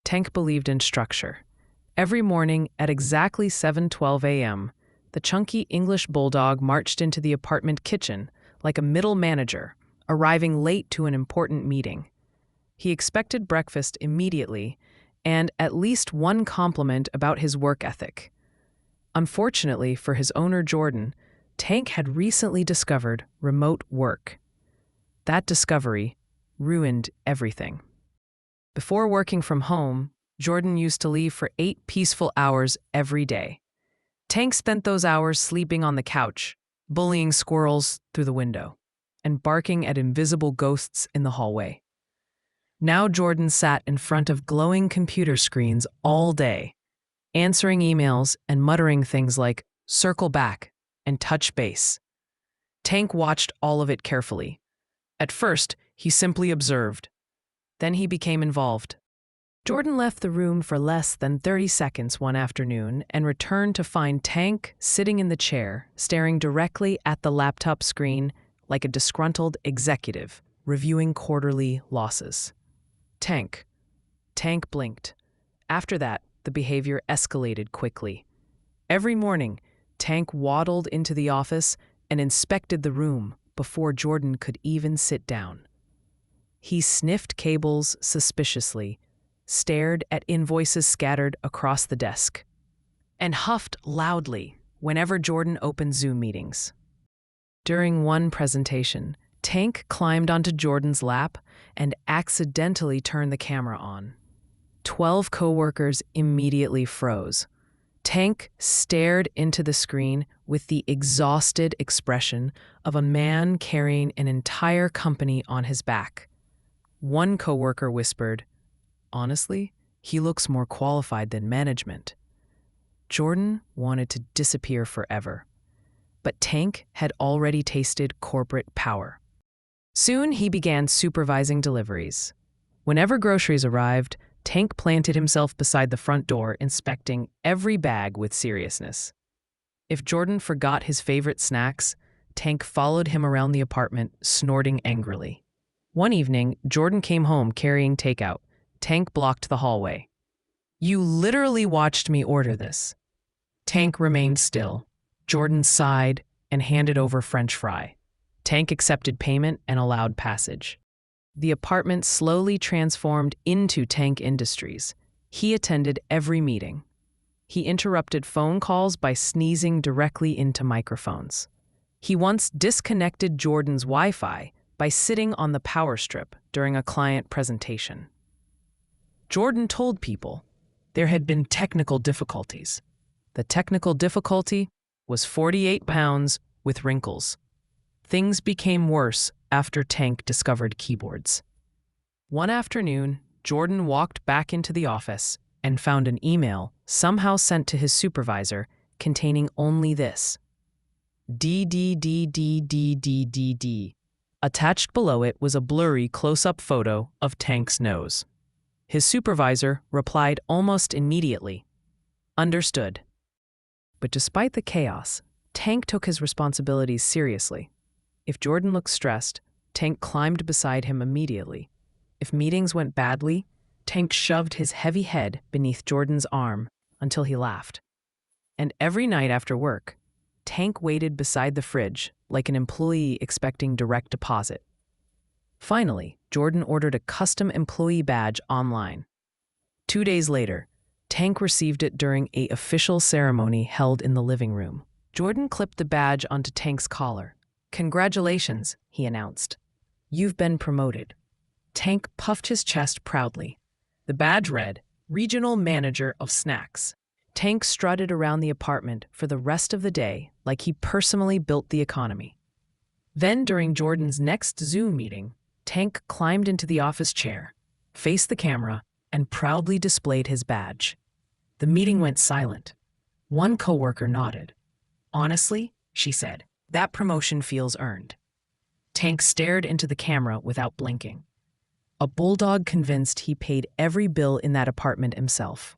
Tank believed in structure. Every morning at exactly 7:12 a.m., the chunky English Bulldog marched into the apartment kitchen like a middle manager, arriving late to an important meeting. He expected breakfast immediately and at least one compliment about his work ethic. Unfortunately for his owner Jordan, Tank had recently discovered remote work. That discovery ruined everything. Before working from home, Jordan used to leave for 8 peaceful hours every day. Tank spent those hours sleeping on the couch, bullying squirrels through the window, and barking at invisible ghosts in the hallway. Now Jordan sat in front of glowing computer screens all day, answering emails and muttering things like "circle back" and "touch base." Tank watched all of it carefully. At first, he simply observed. Then he became involved. Jordan left the room for less than 30 seconds one afternoon and returned to find Tank sitting in the chair, staring directly at the laptop screen like a disgruntled executive reviewing quarterly losses. Tank blinked. After that, the behavior escalated quickly. Every morning, Tank waddled into the office and inspected the room before Jordan could even sit down. He sniffed cables suspiciously, stared at invoices scattered across the desk, and huffed loudly whenever Jordan opened Zoom meetings. During one presentation, Tank climbed onto Jordan's lap and accidentally turned the camera on. 12 coworkers immediately froze. Tank stared into the screen with the exhausted expression of a man carrying an entire company on his back. One coworker whispered, "Honestly, he looks more qualified than management." Jordan wanted to disappear forever. But Tank had already tasted corporate power. Soon he began supervising deliveries. Whenever groceries arrived, Tank planted himself beside the front door, inspecting every bag with seriousness. If Jordan forgot his favorite snacks, Tank followed him around the apartment, snorting angrily. One evening, Jordan came home carrying takeout. Tank blocked the hallway. "You literally watched me order this." Tank remained still. Jordan sighed and handed over French fry. Tank accepted payment and allowed passage. The apartment slowly transformed into Tank Industries. He attended every meeting. He interrupted phone calls by sneezing directly into microphones. He once disconnected Jordan's Wi-Fi by sitting on the power strip during a client presentation. Jordan told people there had been technical difficulties. The technical difficulty was 48 pounds with wrinkles. Things became worse after Tank discovered keyboards. One afternoon, Jordan walked back into the office and found an email somehow sent to his supervisor containing only this: DDDDDDDD. Attached below it was a blurry close-up photo of Tank's nose. His supervisor replied almost immediately, "Understood." But despite the chaos, Tank took his responsibilities seriously. If Jordan looked stressed, Tank climbed beside him immediately. If meetings went badly, Tank shoved his heavy head beneath Jordan's arm until he laughed. And every night after work, Tank waited beside the fridge like an employee expecting direct deposit. Finally, Jordan ordered a custom employee badge online. 2 days later, Tank received it during an official ceremony held in the living room. Jordan clipped the badge onto Tank's collar. "Congratulations," he announced. "You've been promoted." Tank puffed his chest proudly. The badge read, "Regional Manager of Snacks." Tank strutted around the apartment for the rest of the day like he personally built the economy. Then, during Jordan's next Zoom meeting, Tank climbed into the office chair, faced the camera, and proudly displayed his badge. The meeting went silent. One coworker nodded. "Honestly," she said, "that promotion feels earned." Tank stared into the camera without blinking. A Bulldog convinced he paid every bill in that apartment himself.